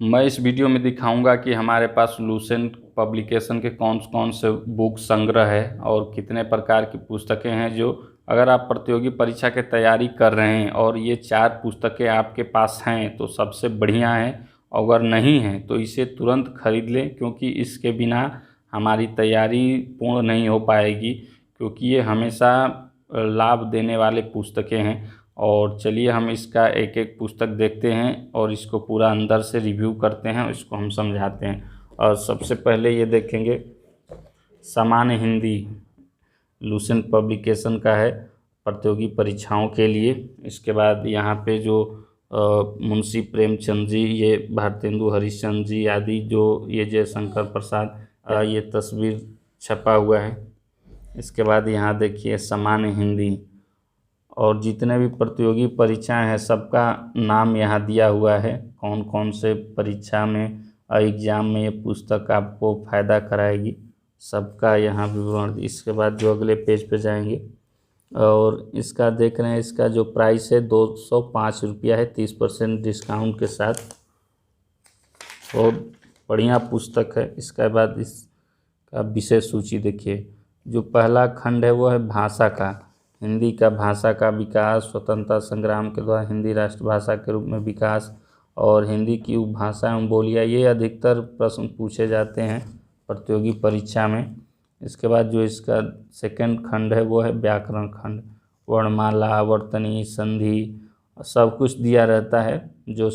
मैं इस वीडियो में दिखाऊंगा कि हमारे पास लूसेंट पब्लिकेशन के कौन कौन से बुक संग्रह है और कितने प्रकार की पुस्तकें हैं जो अगर आप प्रतियोगी परीक्षा की तैयारी कर रहे हैं और ये 4 पुस्तकें आपके पास हैं तो सबसे बढ़िया है। अगर नहीं है तो इसे तुरंत खरीद लें, क्योंकि इसके बिना हमारी तैयारी पूर्ण नहीं हो पाएगी, क्योंकि ये हमेशा लाभ देने वाले पुस्तकें हैं। और चलिए हम इसका एक एक पुस्तक देखते हैं और इसको पूरा अंदर से रिव्यू करते हैं और इसको हम समझाते हैं। और सबसे पहले ये देखेंगे, सामान्य हिंदी लूसेंट पब्लिकेशन का है प्रतियोगी परीक्षाओं के लिए। इसके बाद यहाँ पे जो मुंशी प्रेमचंद जी, ये भारतेंदु हरिश्चंद्र जी आदि, जो ये जयशंकर प्रसाद, ये तस्वीर छपा हुआ है। इसके बाद यहाँ देखिए सामान्य हिंदी, और जितने भी प्रतियोगी परीक्षाएं हैं सबका नाम यहाँ दिया हुआ है, कौन कौन से परीक्षा में एग्ज़ाम में ये पुस्तक आपको फ़ायदा कराएगी, सबका यहाँ विवरण। इसके बाद जो अगले पेज पे जाएंगे और इसका देख रहे हैं, इसका जो प्राइस है 205 रुपया है 30% डिस्काउंट के साथ। बहुत बढ़िया पुस्तक है। इसके बाद इसका विषय सूची देखिए। जो पहला खंड है वो है भाषा का, हिंदी का भाषा का विकास, स्वतंत्रता संग्राम के द्वारा हिंदी राष्ट्रभाषा के रूप में विकास और हिंदी की उपभाषा एवं बोलियाँ। ये अधिकतर प्रश्न पूछे जाते हैं प्रतियोगी परीक्षा में। इसके बाद जो इसका सेकंड खंड है वो है व्याकरण खंड, वर्णमाला, वर्तनी, संधि सब कुछ दिया रहता है, जो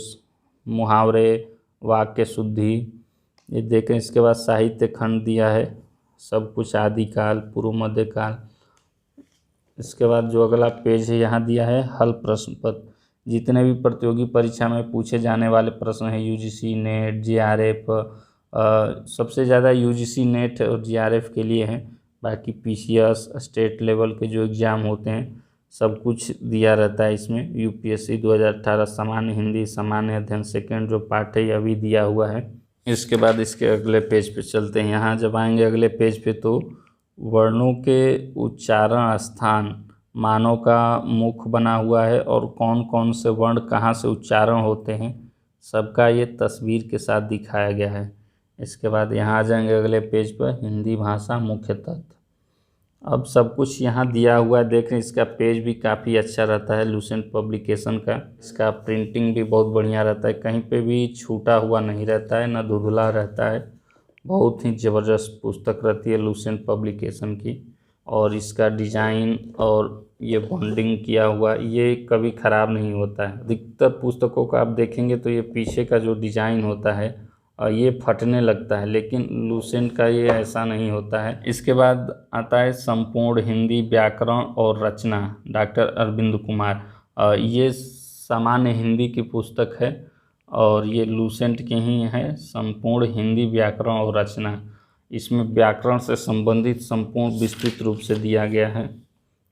मुहावरे, वाक्य शुद्धि ये देखें। इसके बाद साहित्य खंड दिया है, सब कुछ आदिकाल, पूर्व मध्यकाल। इसके बाद जो अगला पेज है यहाँ दिया है हल प्रश्न पत्र, जितने भी प्रतियोगी परीक्षा में पूछे जाने वाले प्रश्न हैं, यूजीसी नेट, जीआरएफ, सबसे ज़्यादा यूजीसी नेट और जीआरएफ के लिए हैं। बाकी पीसीएस, स्टेट लेवल के जो एग्ज़ाम होते हैं सब कुछ दिया रहता है इसमें। यूपीएससी 2018 सामान्य हिंदी सामान्य अध्ययन सेकेंड जो पार्ट है यह भी दिया हुआ है। इसके बाद इसके अगले पेज पे चलते हैं। यहाँ जब आएंगे अगले पेज पे तो वर्णों के उच्चारण स्थान मानव का मुख बना हुआ है और कौन कौन से वर्ण कहाँ से उच्चारण होते हैं सबका ये तस्वीर के साथ दिखाया गया है। इसके बाद यहाँ आ जाएंगे अगले पेज पर, हिंदी भाषा मुख्य तत्व। अब सब कुछ यहाँ दिया हुआ है, देखें इसका पेज भी काफ़ी अच्छा रहता है लूसेंट पब्लिकेशन का। इसका प्रिंटिंग भी बहुत बढ़िया रहता है, कहीं पे भी छूटा हुआ नहीं रहता है, न धुंधला रहता है। बहुत ही ज़बरदस्त पुस्तक रहती है लूसेंट पब्लिकेशन की। और इसका डिज़ाइन और ये बॉन्डिंग किया हुआ ये कभी ख़राब नहीं होता है। अधिकतर पुस्तकों का आप देखेंगे तो ये पीछे का जो डिज़ाइन होता है ये फटने लगता है, लेकिन लूसेंट का ये ऐसा नहीं होता है। इसके बाद आता है संपूर्ण हिंदी व्याकरण और रचना, डॉक्टर अरविंद कुमार। ये सामान्य हिंदी की पुस्तक है और ये लूसेंट की ही है, संपूर्ण हिंदी व्याकरण और रचना। इसमें व्याकरण से संबंधित संपूर्ण विस्तृत रूप से दिया गया है।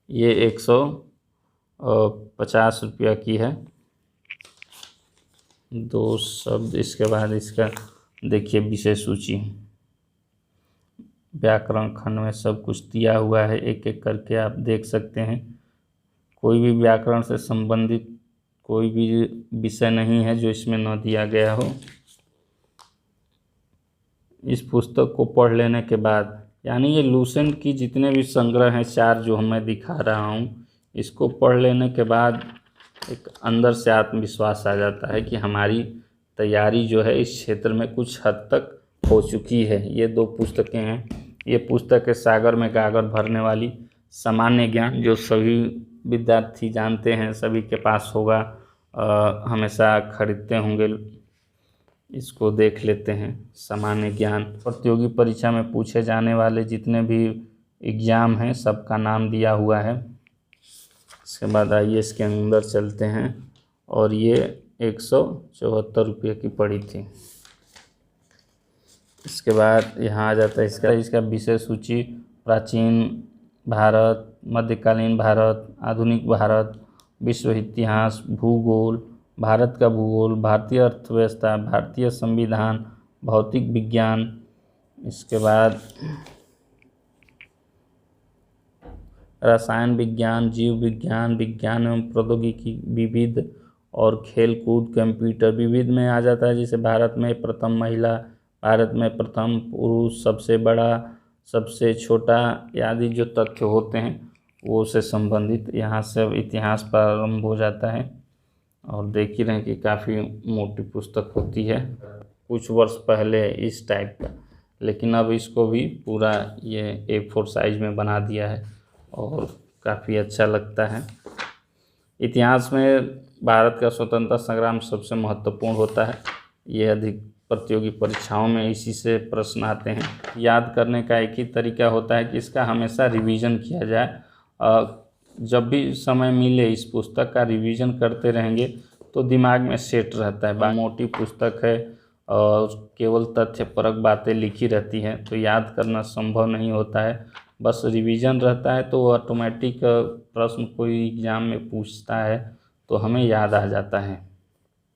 ये 150 रुपया की है, 2 शब्द। इसके बाद इसका देखिए विषय सूची, व्याकरण खंड में सब कुछ दिया हुआ है, एक एक करके आप देख सकते हैं। कोई भी व्याकरण से संबंधित कोई भी विषय नहीं है जो इसमें न दिया गया हो। इस पुस्तक को पढ़ लेने के बाद, यानी ये लूसेंट की जितने भी संग्रह हैं 4 जो मैं दिखा रहा हूँ, इसको पढ़ लेने के बाद एक अंदर से आत्मविश्वास आ जाता है कि हमारी तैयारी जो है इस क्षेत्र में कुछ हद तक हो चुकी है। ये 2 पुस्तकें हैं। ये पुस्तक है सागर में गागर भरने वाली, सामान्य ज्ञान जो सभी विद्यार्थी जानते हैं, सभी के पास होगा, हमेशा खरीदते होंगे। इसको देख लेते हैं। सामान्य ज्ञान प्रतियोगी परीक्षा में पूछे जाने वाले जितने भी एग्ज़ाम हैं सबका नाम दिया हुआ है। इसके बाद आइए इसके अंदर चलते हैं, और ये 174 रुपये की पड़ी थी। इसके बाद यहाँ आ जाता है इसका विषय सूची, प्राचीन भारत, मध्यकालीन भारत, आधुनिक भारत, विश्व इतिहास, भूगोल, भारत का भूगोल, भारतीय अर्थव्यवस्था, भारतीय संविधान, भौतिक विज्ञान। इसके बाद रसायन विज्ञान, जीव विज्ञान, विज्ञान एवं प्रौद्योगिकी, विविध और खेल कूद कंप्यूटर विविध में आ जाता है, जैसे भारत में प्रथम महिला, भारत में प्रथम पुरुष, सबसे बड़ा, सबसे छोटा आदि जो तथ्य होते हैं वो से संबंधित यहाँ से इतिहास प्रारंभ हो जाता है। और देख ही रहे हैं कि काफ़ी मोटी पुस्तक होती है, कुछ वर्ष पहले इस टाइप का, लेकिन अब इसको भी पूरा ये A4 साइज में बना दिया है और काफ़ी अच्छा लगता है। इतिहास में भारत का स्वतंत्रता संग्राम सबसे महत्वपूर्ण होता है। ये अधिक प्रतियोगी परीक्षाओं में इसी से प्रश्न आते हैं। याद करने का एक ही तरीका होता है कि इसका हमेशा रिवीजन किया जाए। जब भी समय मिले इस पुस्तक का रिवीजन करते रहेंगे तो दिमाग में सेट रहता है। मोटी पुस्तक है और केवल तथ्यपरक बातें लिखी रहती हैं तो याद करना संभव नहीं होता है। बस रिवीजन रहता है तो ऑटोमेटिक प्रश्न कोई एग्जाम में पूछता है तो हमें याद आ जाता है।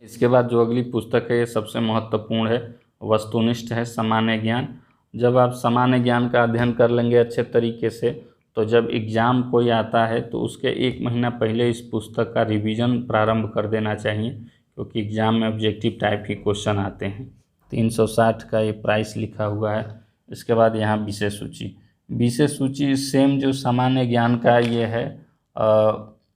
इसके बाद जो अगली पुस्तक है ये सबसे महत्वपूर्ण है, वस्तुनिष्ठ है, सामान्य ज्ञान। जब आप सामान्य ज्ञान का अध्ययन कर लेंगे अच्छे तरीके से तो जब एग्ज़ाम कोई आता है तो उसके 1 महीना पहले इस पुस्तक का रिवीजन प्रारंभ कर देना चाहिए, क्योंकि एग्ज़ाम में ऑब्जेक्टिव टाइप के क्वेश्चन आते हैं। 360 का ये प्राइस लिखा हुआ है। इसके बाद यहाँ विषय सूची। विषय सूची सेम जो सामान्य ज्ञान का ये है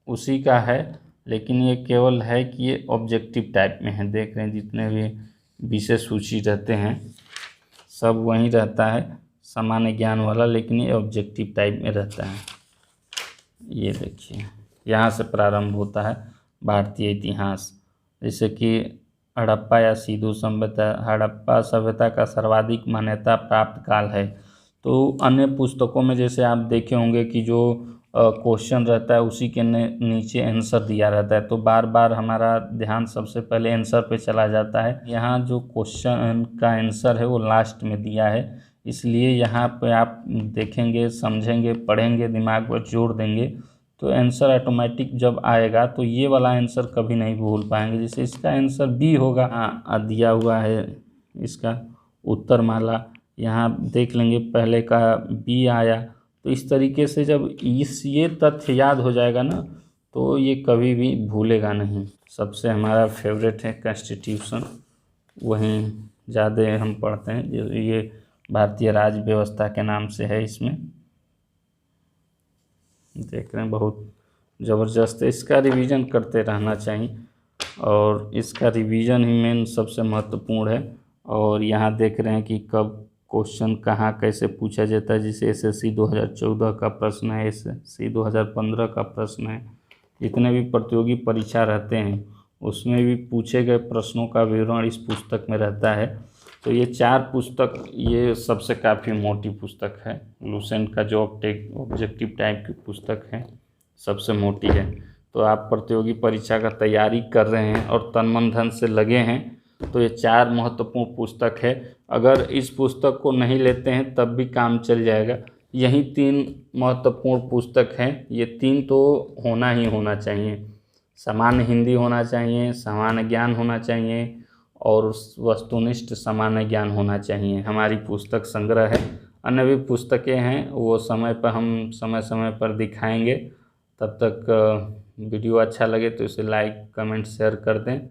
उसी का है, लेकिन ये केवल है कि ये ऑब्जेक्टिव टाइप में है। देख रहे हैं जितने भी विषय सूची रहते हैं सब वहीं रहता है सामान्य ज्ञान वाला, लेकिन ये ऑब्जेक्टिव टाइप में रहता है। ये देखिए यहाँ से प्रारंभ होता है भारतीय इतिहास, जैसे कि हड़प्पा या सिंधु सभ्यता। हड़प्पा सभ्यता का सर्वाधिक मान्यता प्राप्त काल है। तो अन्य पुस्तकों में जैसे आप देखे होंगे कि जो क्वेश्चन रहता है उसी के नीचे आंसर दिया रहता है, तो बार बार हमारा ध्यान सबसे पहले आंसर पे चला जाता है। यहाँ जो क्वेश्चन का आंसर है वो लास्ट में दिया है, इसलिए यहाँ पे आप देखेंगे, समझेंगे, पढ़ेंगे, दिमाग पर जोर देंगे तो आंसर ऑटोमेटिक जब आएगा तो ये वाला आंसर कभी नहीं भूल पाएंगे। जैसे इसका आंसर बी होगा, हाँ दिया हुआ है इसका उत्तरमाला, यहाँ देख लेंगे पहले का बी आया। तो इस तरीके से जब ये तथ्य याद हो जाएगा ना तो ये कभी भी भूलेगा नहीं। सबसे हमारा फेवरेट है कॉन्स्टिट्यूशन, वहीं ज़्यादा हम पढ़ते हैं। ये भारतीय राज्य व्यवस्था के नाम से है, इसमें देख रहे हैं बहुत ज़बरदस्त है। इसका रिवीजन करते रहना चाहिए और इसका रिवीजन ही मेन सबसे महत्वपूर्ण है। और यहाँ देख रहे हैं कि कब क्वेश्चन कहाँ कैसे पूछा जाता है। जैसे एसएससी 2014 का प्रश्न है, एसएससी 2015 का प्रश्न है। जितने भी प्रतियोगी परीक्षा रहते हैं उसमें भी पूछे गए प्रश्नों का विवरण इस पुस्तक में रहता है। तो ये 4 पुस्तक ये सबसे काफ़ी मोटी पुस्तक है। लुसेंट का जो ऑब्जेक्टिव टाइप की पुस्तक है सबसे मोटी है। तो आप प्रतियोगी परीक्षा का तैयारी कर रहे हैं और तन मन धन से लगे हैं तो ये 4 महत्वपूर्ण पुस्तक है। अगर इस पुस्तक को नहीं लेते हैं तब भी काम चल जाएगा। यही 3 महत्वपूर्ण पुस्तक हैं, ये 3 तो होना ही होना चाहिए। सामान्य हिंदी होना चाहिए, सामान्य ज्ञान होना चाहिए और वस्तुनिष्ठ सामान्य ज्ञान होना चाहिए। हमारी पुस्तक संग्रह है, अन्य भी पुस्तकें हैं वो हम समय समय पर दिखाएंगे। तब तक वीडियो अच्छा लगे तो इसे लाइक, कमेंट, शेयर कर दें।